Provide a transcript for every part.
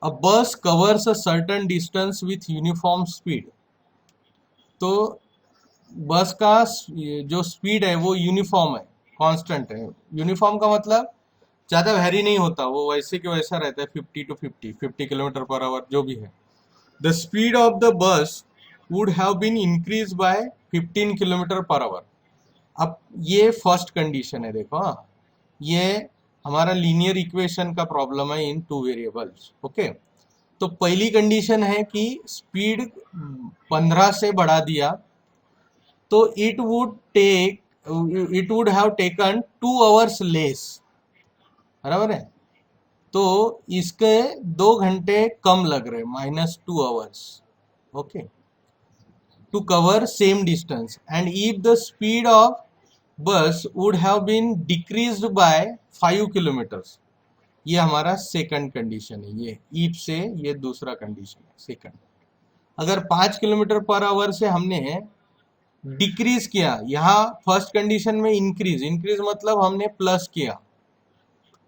अ बस covers a certain distance with uniform speed. तो बस का जो स्पीड है वो यूनिफॉर्म है, कांस्टेंट है। यूनिफॉर्म का मतलब ज़्यादा वैरी नहीं होता, वो वैसे के वैसा रहता है, 50 to 50 किलोमीटर पर आवर जो भी है। The speed of the bus would have been increase by 15 kilometre per hour. अब ये फर्स्ट कंडीशन है, देखो हाँ, ये हमारा लीनियर इक्वेशन का प्रॉब्लम है इन टू वेरिएबल्स। ओके, तो पहली कंडीशन है कि स्पीड 15 से बढ़ा दिया, तो it would have taken 2 hours less, बराबर है। तो इसके 2 घंटे कम लग रहे, -2 hours. Okay, to cover same distance, and if the speed of bus would have been decreased by 5 kilometres. ये हमारा सेकंड कंडीशन है, ये इफ से ये दूसरा कंडीशन है सेकंड। अगर 5 किलोमीटर पर आवर से हमने डिक्रीज किया, यहाँ फर्स्ट कंडीशन में इंक्रीज, इंक्रीज मतलब हमने प्लस किया,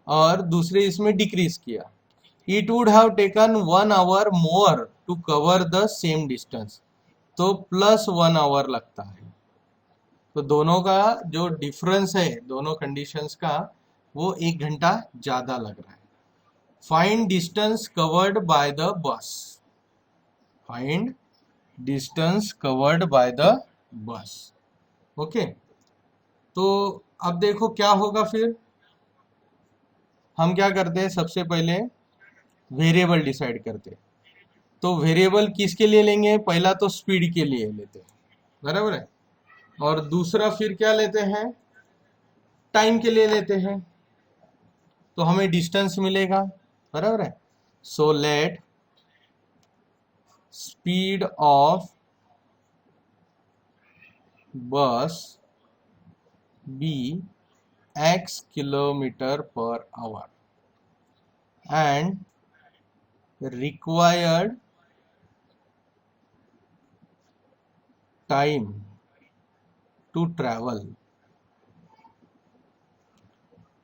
और दूसरे इसमें डिक्रीज किया। It would have taken 1 hour more to cover the same distance, तो +1 आवर लगता है। तो दोनों का जो डिफरेंस है दोनों कंडीशंस का, वो 1 घंटा ज्यादा लग रहा है। Find distance covered by the bus, find distance covered by the bus. Okay, तो अब देखो क्या होगा फिर। हम क्या करते हैं, सबसे पहले वेरिएबल डिसाइड करते हैं। तो वेरिएबल किसके लिए लेंगे, पहला तो स्पीड के लिए लेते हैं, बराबर है। और दूसरा फिर क्या लेते हैं, टाइम के लिए लेते हैं। तो हमें डिस्टेंस मिलेगा, बराबर है। So let speed of bus be x kilometre per hour and required time to travel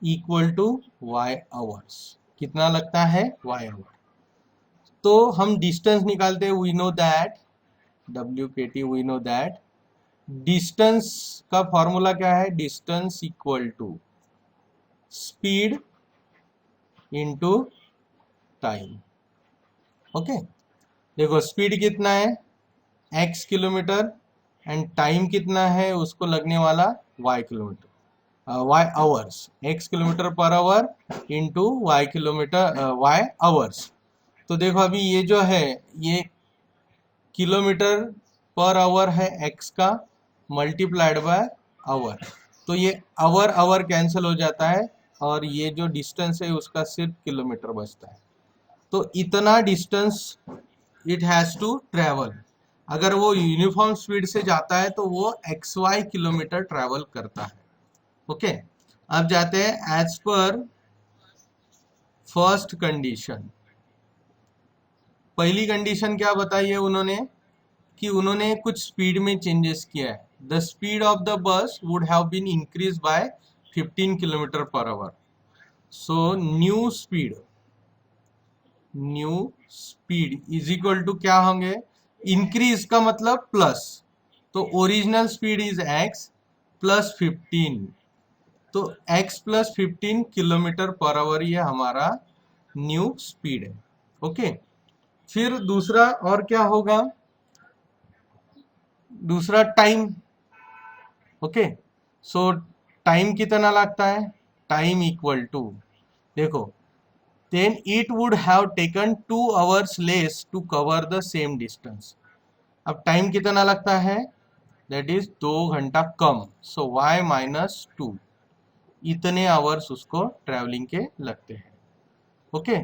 equal to y hours. कितना लगता है, y आवर। तो हम डिस्टेंस निकालते हैं, we know that WKT, we know that distance का फॉर्मूला क्या है, distance equal to speed into time. Okay, देखो स्पीड कितना है x किलोमीटर, एंड टाइम कितना है उसको लगने वाला y kilometre, y hours, x kilometre per our into y kilometre, y hours. तो देखो अभी ये जो है ये किलोमीटर पर आवर है x का, मल्टीप्लाइड बाय आवर। तो ये आवर आवर कैंसिल हो जाता है, और ये जो डिस्टेंस है उसका सिर्फ किलोमीटर बचता है। तो इतना distance it has to travel. अगर वो यूनिफॉर्म स्पीड से जाता है तो वो XY किलोमीटर ट्रेवल करता है। ओके, अब जाते हैं एज पर फर्स्ट कंडीशन। पहली कंडीशन क्या बताई है उन्होंने, कि उन्होंने कुछ स्पीड में चेंजेस किया है। The speed of the bus would have been increase by 15 kilometre per hour. So new speed is equal to क्या होंगे, इंक्रीज का मतलब प्लस, तो ओरिजिनल स्पीड इज x +15, तो x +15 किलोमीटर पर आवर ये हमारा न्यू स्पीड है। Okay, फिर दूसरा और क्या होगा, दूसरा टाइम। ओके, सो टाइम कितना लगता है, टाइम इक्वल टू, देखो then it would have taken 2 hours less to cover the same distance. अब टाइम कितना लगता है, दैट इज 2 घंटा कम, सो y-2, इतने आवर्स उसको ट्रेवलिंग के लगते हैं। ओके,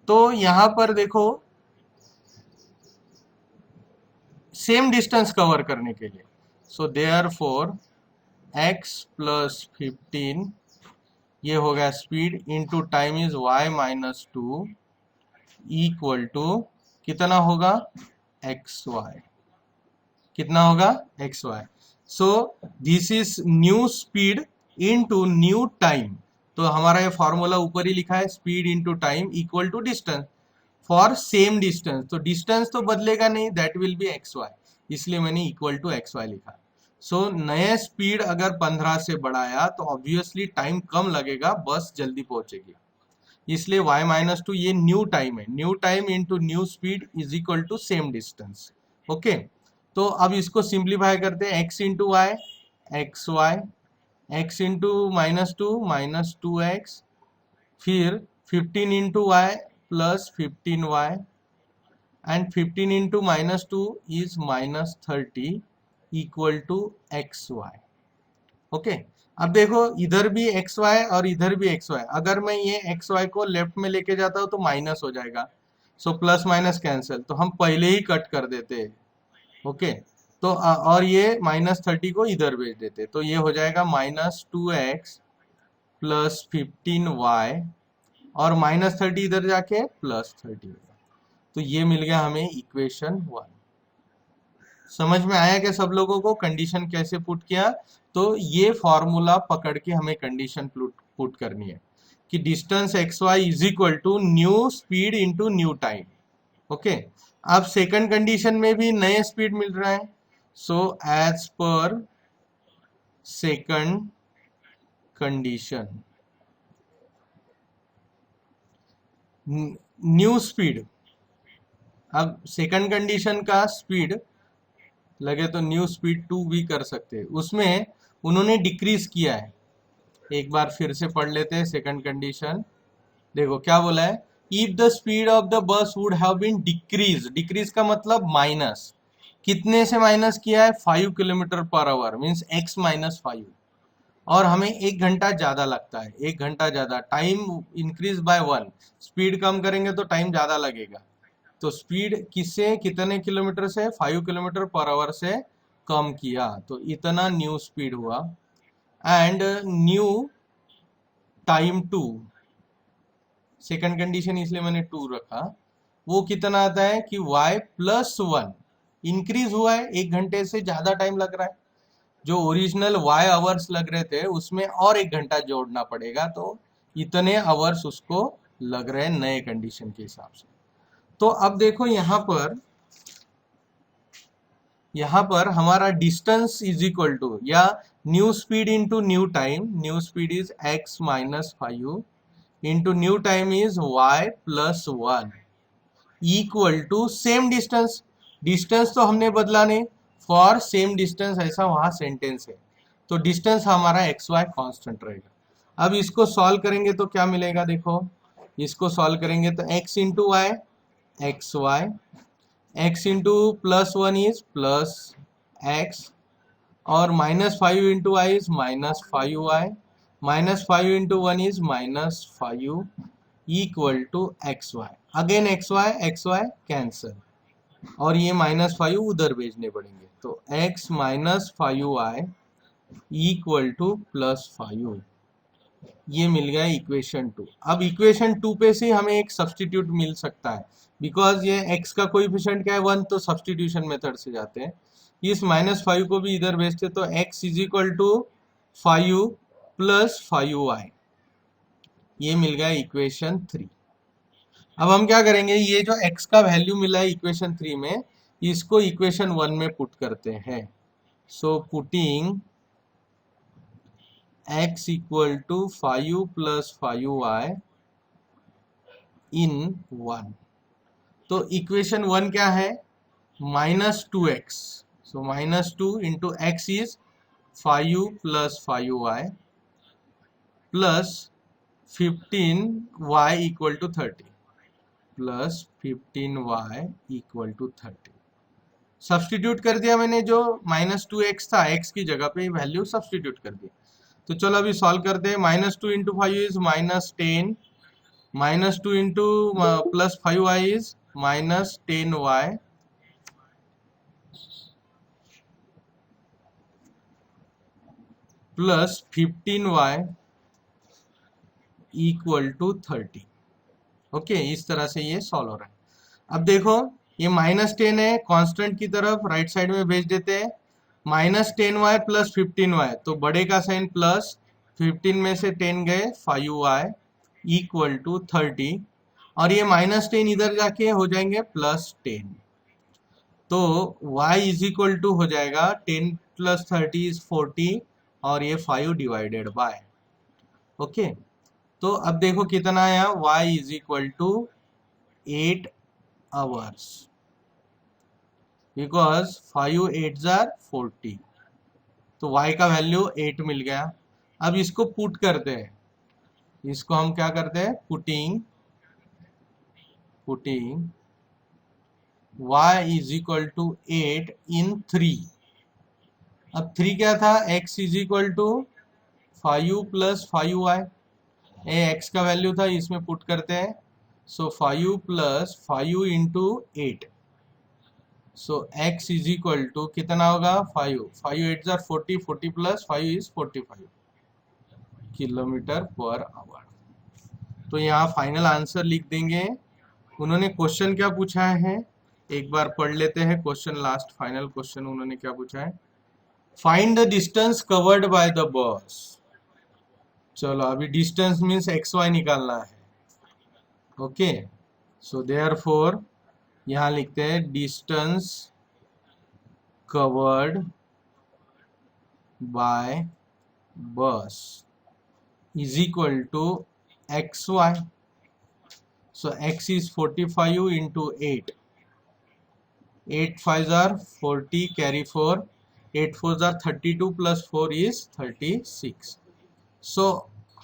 तो यहां पर देखो सेम डिस्टेंस कवर करने के लिए, सो देयर फोर x +15, ये हो गया speed, into time is y-2 equal to कितना होगा, xy। कितना होगा, xy। So this is new speed into new time. तो हमारा ये फॉर्मूला ऊपर ही लिखा है, speed into time equal to distance. For same distance, तो डिस्टेंस तो बदलेगा नहीं, that will be x y, इसलिए मैंने इक्वल टू एक्स वाई लिखा। सो नए स्पीड अगर 15 से बढ़ाया तो ऑब्वियसली टाइम कम लगेगा, बस जल्दी पहुंचेगी, इसलिए y माइनस टू ये न्यू टाइम है, new time into new speed is equal to same distance. Okay, तो अब इसको सिंप्लीफाई करते हैं, x into y x y, x into minus two x, फिर 15 into y plus 15y, and 15 into minus two is minus 30 equal to x y. Okay, अब देखो इधर भी एक्स वाई और इधर भी एक्स वाई, अगर मैं ये एक्स वाई को लेफ्ट में लेके जाता हूँ तो माइनस हो जाएगा, सो प्लस माइनस कैंसिल, तो हम पहले ही कट कर देते हैं। ओके, तो और ये माइनस 30 को इधर भेज देते, तो ये हो जाएगा माइनस 2x प्लस 15y, और माइनस 30 इधर जाके प्लस 30, तो ये मिल गया हमें इक्वेशन 1। समझ में आया क्या सब लोगों को कंडीशन कैसे पुट किया? तो ये फॉर्मूला पकड़ के हमें कंडीशन पुट करनी है कि distance x y is equal to new speed into new time. Okay, अब सेकंड कंडीशन में भी नए स्पीड मिल रहा है, so as per second condition new speed, अब सेकंड कंडीशन का स्पीड लगे तो न्यू स्पीड 2 भी कर सकते हैं, उसमें उन्होंने डिक्रीज किया है। एक बार फिर से पढ़ लेते हैं सेकंड कंडीशन, देखो क्या बोला है, if the speed of the bus would have been decrease, decrease का मतलब माइनस, कितने से माइनस किया है, 5 kilometre per our, means x minus 5, और हमें 1 घंटा ज्यादा लगता है, 1 घंटा ज्यादा, टाइम इंक्रीज बाय 1, स्पीड कम करेंगे तो टाइम ज्यादा लगेगा, तो स्पीड किससे कितने किलोमीटर से, 5 किलोमीटर पर आवर से कम किया, तो इतना न्यू स्पीड हुआ। And new time 2, second condition इसलिए मैंने 2 रखा, वो कितना आता है कि y प्लस 1 इंक्रीज हुआ है, 1 घंटे से ज्यादा टाइम लग रहा है, जो ओरिजिनल y आवर्स लग रहे थे उसमें और 1 घंटा जोड़ना पड़ेगा, तो इतने आवर्स उसको लग रहे हैं नए कंडीशन के हिसाब से। तो अब देखो यहाँ पर हमारा डिस्टेंस इज इक्वल टू, या new speed into new time, new speed is x minus 5 into new time is y plus 1 equal to same distance, distance तो हमने बदला नहीं, फॉर सेम डिस्टेंस ऐसा वहां सेंटेंस है, तो डिस्टेंस हमारा एक्स वाई कॉन्स्टेंट रहेगा। अब इसको सॉल्व करेंगे तो क्या मिलेगा, देखो इसको सॉल्व करेंगे तो x into y x y, x into plus 1 is plus x, और minus 5 into y is minus 5y, minus 5 into 1 is minus 5 equal to x y, again x y cancel, और ये माइनस 5 उधर भेजने पड़ेंगे, तो x minus 5y equal to plus 5, ये मिल गया equation 2। अब इक्वेशन 2 पे से हमें एक सब्स्टिट्यूट मिल सकता है, बिकॉज ये x का कोएफिशिएंट क्या है 1, तो सब्स्टिट्यूशन मेथड से जाते हैं, इस माइनस 5 को भी इधर भेजते, तो x is equal to 5 plus 5y, ये मिल गया इक्वेशन 3। अब हम क्या करेंगे, ये जो x का वैल्यू मिला है इक्वेशन 3 में, इसको इक्वेशन 1 में पुट करते हैं, so putting x equal to 5 plus 5y in 1, तो इक्वेशन 1 क्या है, minus 2x, so minus 2 into x is 5 plus 5y plus 15y equal to 30, plus 15y equal to 30, substitute कर दिया मैंने, जो माइनस 2x था x की जगह पे वैल्यू सब्सटीट्यूट कर दी। तो चलो अभी सॉल्व करते हैं, minus 2 into 5 is minus 10, minus 2 into plus 5y is minus 10y, plus 15y equal to 30। Okay, इस तरह से ये सॉल्व हो रहा है। अब देखो ये माइनस 10 है, कांस्टेंट की तरफ राइट साइड में भेज देते हैं, माइनस 10y प्लस 15y, तो बड़े का साइन प्लस, 15 में से 10 गए 5y इक्वल टू 30, और ये -10 इधर जाके हो जाएंगे +10। तो y इज इक्वल टू हो जाएगा 10 + 30 इज 40 और ये 5 डिवाइडेड बाय। ओके, तो अब देखो कितना आया, y is equal to 8 hours, because 5 8 जार 40, तो y का वैल्यू 8 मिल गया। अब इसको पुट करते हैं, इसको हम क्या करते हैं, putting y is equal to 8 in 3। अब 3 क्या था, x is equal to 5 + 5y, ये x का वैल्यू था, इसमें पुट करते हैं। So 5 + 5 into 8, so x is equal to कितना होगा, 5 5 8 जार 40, 40 + 5 इज 45 किलोमीटर पर आवर। तो यहाँ फाइनल आंसर लिख देंगे। उन्होंने क्वेश्चन क्या पूछा है, एक बार पढ़ लेते हैं क्वेश्चन, लास्ट फाइनल क्वेश्चन उन्होंने क्या पूछा है, find the distance covered by the bus. चलो अभी डिस्टेंस मीन्स XY निकालना है। ओके, सो देयरफॉर यहाँ लिखते हैं distance covered by bus is equal to XY। So x is 45 into 8, 8 5s are 40, carry 4, 8 4s are 32 plus 4 is 36. So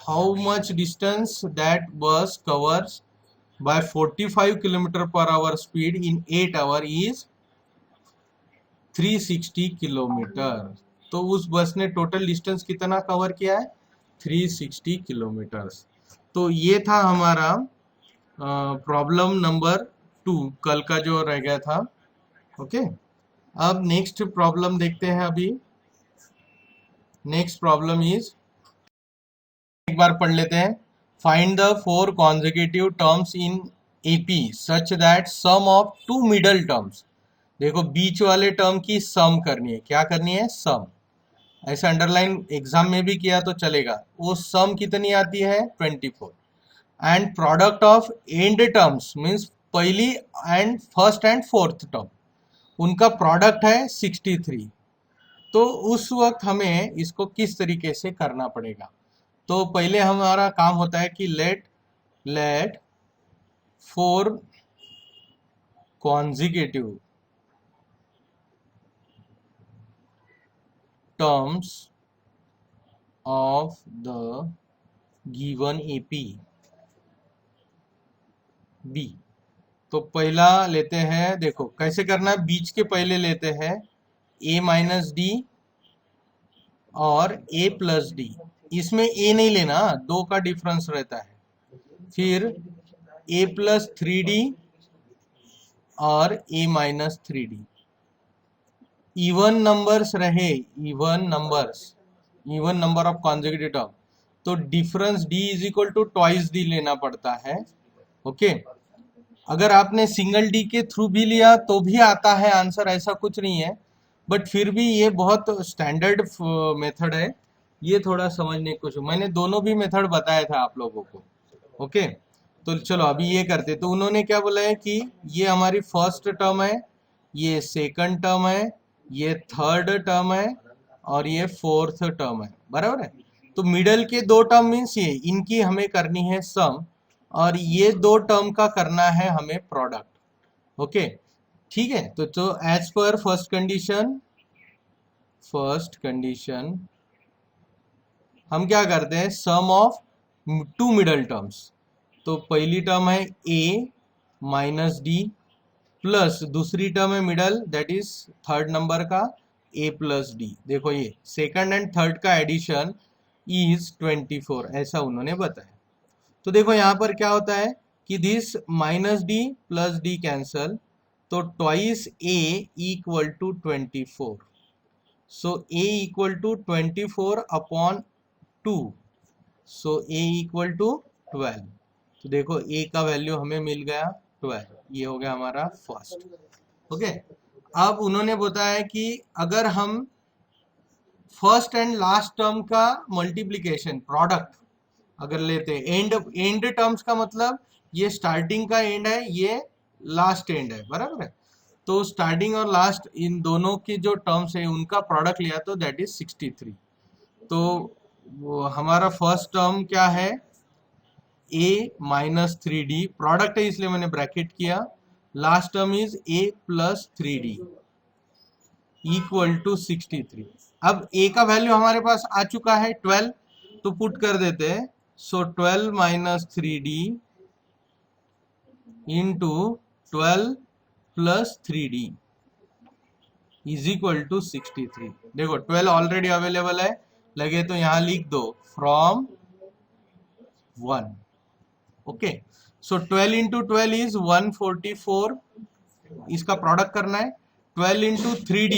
how much distance that bus covers by 45 km/h speed in 8 hours is 360 kilometre. तो उस बस ने total distance कितना cover किया है, 360 kilometre. तो ये था हमारा प्रॉब्लम नंबर 2, कल का जो रह गया था। ओके, अब नेक्स्ट प्रॉब्लम देखते हैं। अभी नेक्स्ट प्रॉब्लम इज, एक बार पढ़ लेते हैं, find the 4 consecutive terms in AP such that sum of 2 middle terms. देखो बीच वाले टर्म की सम करनी है, क्या करनी है, सम। ऐसे अंडरलाइन एग्जाम में भी किया तो चलेगा। वो सम कितनी आती है, 24। And product of end terms means पहली end first and fourth term, उनका प्रोडक्ट है 63। तो उस वक्त हमें इसको किस तरीके से करना पड़ेगा। तो पहले हमारा काम होता है कि let 4 consecutive terms of the given AP be. तो पहला लेते हैं, देखो कैसे करना है, बीच के पहले लेते हैं a - d और a + d। इसमें a नहीं लेना, 2 का डिफरेंस रहता है। फिर a + 3d और a - 3d। इवन नंबर्स रहे, even number of consecutive term, तो difference d is equal to twice d लेना पड़ता है। ओके, अगर आपने सिंगल डी के थ्रू भी लिया तो भी आता है आंसर, ऐसा कुछ नहीं है। बट फिर भी ये बहुत स्टैंडर्ड मेथड है, ये थोड़ा समझने की कोशिश, मैंने दोनों भी मेथड बताया था आप लोगों को। ओके, तो चलो अभी ये करते। तो उन्होंने क्या बोला है कि ये हमारी फर्स्ट टर्म है, ये सेकंड टर्म है, ये थर्ड टर्म है और ये फोर्थ टर्म है, बराबर है। तो मिडल के 2 टर्म मीन्स ये, इनकी हमें करनी है सम, और ये 2 टर्म का करना है हमें प्रोडक्ट। ओके, ठीक है। तो एज पर फर्स्ट कंडीशन हम क्या करते हैं, सम ऑफ 2 मिडल टर्म्स। तो पहली टर्म है a - d प्लस दूसरी टर्म है middle, that is third number का a + d। देखो ये सेकंड एंड थर्ड का एडिशन इज 24, ऐसा उन्होंने बताया। तो देखो यहाँ पर क्या होता है कि दिस -d + d कैंसल, तो twice a equal to 24। So a equal to 24 upon 2, so a equal to 12। तो देखो a का वैल्यू हमें मिल गया 12, ये हो गया हमारा फर्स्ट। ओके, अब उन्होंने बताया कि अगर हम फर्स्ट एंड लास्ट टर्म का मल्टीप्लीकेशन प्रोडक्ट अगर लेते हैं, एंड टर्म्स का मतलब ये स्टार्टिंग का एंड है, ये लास्ट एंड है, बराबर है। तो स्टार्टिंग और लास्ट इन दोनों की जो टर्म्स है उनका प्रोडक्ट लिया तो दैट इज 63। तो वो हमारा फर्स्ट टर्म क्या है, a माइनस 3d, प्रोडक्ट है इसलिए मैंने ब्रैकेट किया। Last term is a plus 3d equal to 63। अब a का वैल्यू हमारे पास आ चुका है 12, तो पुट कर देते हैं। So 12 minus 3d into 12 plus 3d is equal to 63। देखो 12 ऑलरेडी अवेलेबल है, लगे तो यहां लिख दो from 1। Okay, so 12 into 12 is 144, इसका प्रोडक्ट करना है। 12 into 3d,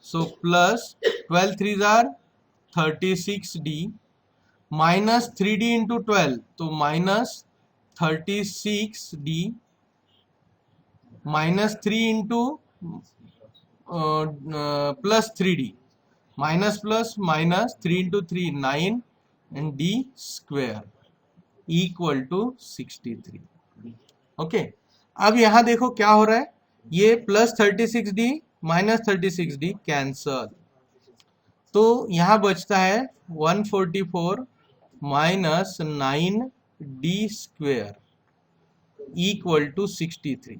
so plus 12 3 are 36d minus 3d into 12, तो minus 36d minus 3 into plus 3d, minus plus minus 3 into 3 9 and d square equal to 63। Okay, अब यहां देखो क्या हो रहा है, ये plus 36d minus 36d cancel, तो यहां बचता है 144 minus 9d square equal to 63।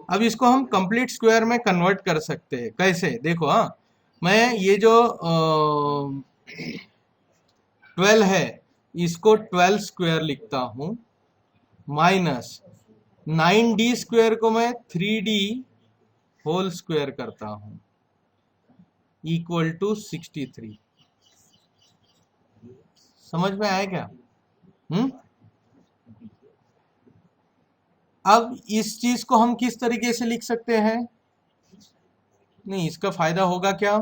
अब इसको हम कंप्लीट स्क्वायर में कन्वर्ट कर सकते हैं, कैसे देखो। हाँ, मैं ये जो 12 है इसको 12 स्क्वायर लिखता हूं, माइनस 9d स्क्वायर को मैं 3d होल स्क्वायर करता हूं इक्वल टू 63। समझ में आया क्या? अब इस चीज को हम किस तरीके से लिख सकते हैं? नहीं, इसका फायदा होगा क्या?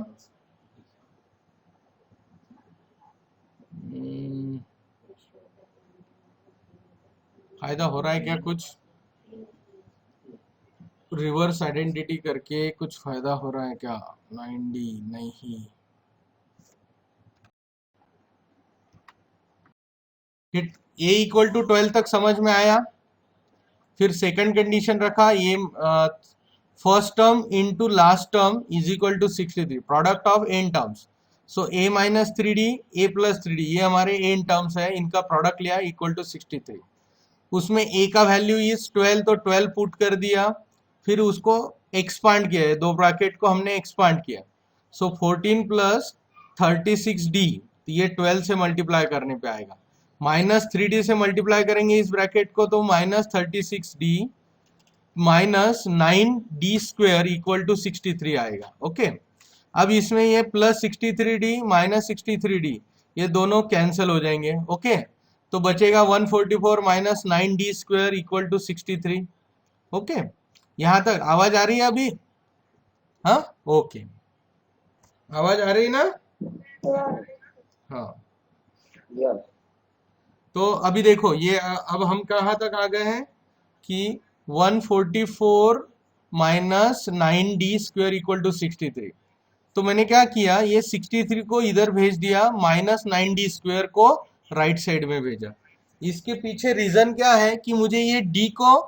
फायदा हो रहा है क्या कुछ? रिवर्स आइडेंटिटी करके कुछ फायदा हो रहा है क्या? 9d नहीं, a इक्वल टू 12 तक समझ में आया। फिर सेकंड कंडीशन रखा, ये first term into last term is equal to 63, product of n terms. So a minus 3d a plus 3d ये हमारे एन टर्म्स है, इनका प्रोडक्ट लिया इक्वल टू 63। उसमें a का वैल्यू इज 12, तो 12 पुट कर दिया, फिर उसको एक्सपांड किया है, दो ब्रैकेट को हमने एक्सपांड किया। सो 14 प्लस 36d, ये 12 से मल्टीप्लाई करने पे आएगा, माइनस 3d से मल्टीप्लाई करेंगे इस ब्रैकेट को, तो minus 36d minus 9d square equal to 63 आएगा। ओके, अब इसमें ये प्लस 63d माइनस 63d ये दोनों कैंसिल हो जाएंगे। ओके, तो बचेगा 144 minus 9d square equal to 63। Okay, यहां तक आवाज आ रही है अभी? हाँ, ओके, आवाज आ रही है ना? हाँ, तो अभी देखो ये अब हम कहाँ तक आ गए हैं कि 144 minus 9d square equal to 63। तो मैंने क्या किया, ये 63 को इधर भेज दिया, माइनस 9d स्क्वेयर को राइट साइड में भेजा। इसके पीछे रीजन क्या है कि मुझे ये d को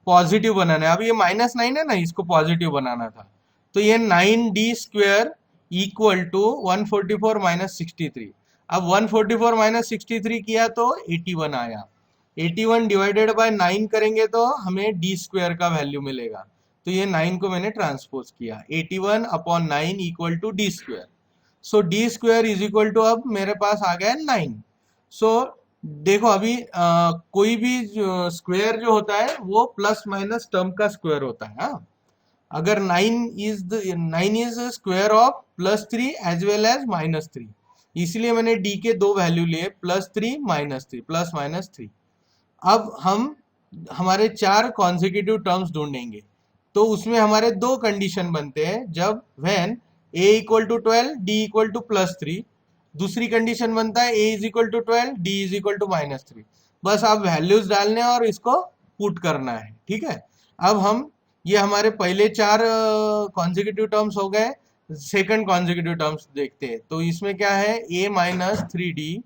पॉजिटिव बनाना है। अब ये माइनस 9 है ना, इसको पॉजिटिव बनाना था, तो ये 9d square equal to 144 minus 63। अब 144 माइनस 63 किया तो 81 आया, 81 डिवाइडेड बाय 9 करेंगे तो हमें d स्क्वेयर का वैल्यू मिलेगा, तो ये 9 को मैंने ट्रांसपोज किया, 81 upon 9 equal to d square. So d square is equal to, अब मेरे पास आ गया 9। सो देखो अभी कोई भी स्क्वायर जो होता है वो प्लस माइनस टर्म का स्क्वायर होता है। हाँ, अगर 9 is square of plus 3 as well as minus 3, इसलिए मैंने d के दो वैल्यू लिए, प्लस 3 माइनस 3, प्लस माइनस 3। अब हम हमारे चार कॉन्जिक्यूटिव टर्म्स ढूंढेंगे, तो उसमें हमारे दो कंडीशन बनते हैं, जब when a equal to 12 d equal to plus 3, दूसरी कंडीशन बनता है a is equal to 12 d is equal to minus 3। बस आप वैल्यूज डालने और इसको पुट करना है, ठीक है। अब हम ये हमारे पहले चार कॉन्जिक्यूटिव टर्म्स हो गए, सेकंड कॉन्जिक्यूटिव टर्म्स देखते हैं। तो इसमें क्या है, a minus 3d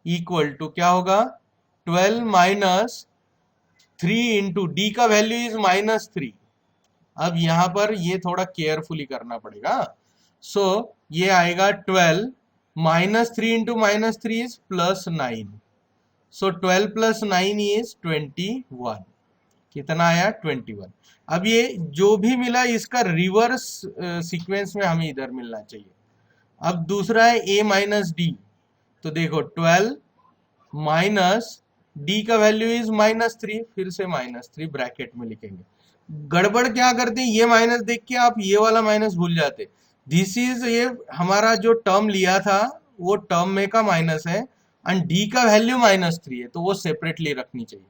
equal to क्या होगा, 12 माइनस 3 इंटू डी का वैल्यू इज -3। अब यहां पर ये थोड़ा केयरफुली करना पड़ेगा। सो ये आएगा 12, -3 इंटू -3 इज +9। So 12 + 9 is 21। कितना आया? 21। अब ये जो भी मिला इसका रिवर्स सीक्वेंस में हमें इधर मिलना चाहिए। अब दूसरा है a माइनस डी, तो देखो 12 माइनस डी का वैल्यू इज -3, फिर से -3 ब्रैकेट में लिखेंगे। गड़बड़ क्या करते हैं, ये माइनस देख के आप ये वाला माइनस भूल जाते। दिस इज, ये हमारा जो टर्म लिया था वो टर्म में का माइनस है, एंड डी का वैल्यू -3 है, तो वो सेपरेटली रखनी चाहिए।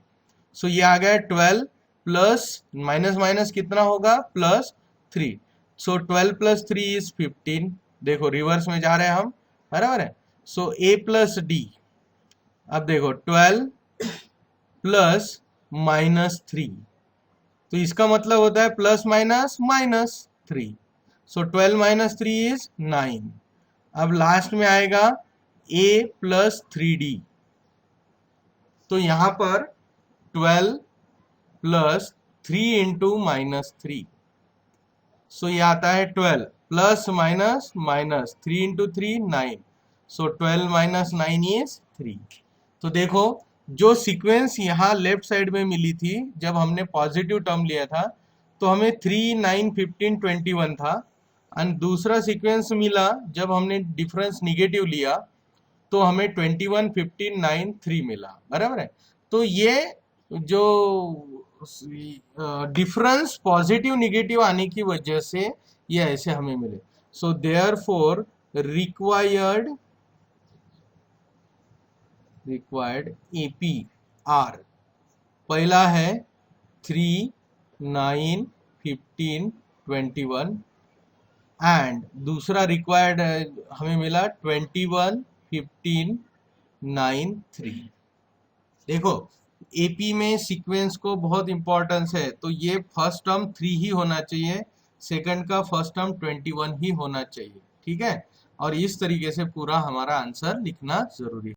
सो ये आ गया 12 प्लस माइनस माइनस कितना होगा? +3। सो 12 + 3 इज 15। देखो रिवर्स में जा रहे हैं हम, बराबर है। सो a प्लस डी, अब देखो 12 प्लस -3, तो इसका मतलब होता है प्लस माइनस -3। So 12 - 3 is 9। अब लास्ट में आएगा a प्लस 3d, तो यहां पर 12 प्लस 3 इंटू -3, सो ये आता है 12 plus minus minus 3 into 3 9। So 12 - 9 is 3। तो देखो जो सीक्वेंस यहाँ लेफ्ट साइड में मिली थी जब हमने पॉजिटिव टर्म लिया था, तो हमें 3 9 15 21 था, एंड दूसरा सीक्वेंस मिला जब हमने डिफरेंस निगेटिव लिया तो हमें 21 15 9 3 मिला, बराबर है। तो ये जो डिफरेंस पॉजिटिव निगेटिव आने की वजह से ये ऐसे हमें मिले। सो देयरफॉर रिक्वायर्ड APR पहला है 3 9 15 21, एंड दूसरा रिक्वायर्ड हमें मिला 21 15 9 3। देखो एपी में सीक्वेंस को बहुत इंपॉर्टेंस है, तो ये फर्स्ट टर्म 3 ही होना चाहिए, सेकंड का फर्स्ट टर्म 21 ही होना चाहिए, ठीक है। और इस तरीके से पूरा हमारा आंसर लिखना जरूरी है।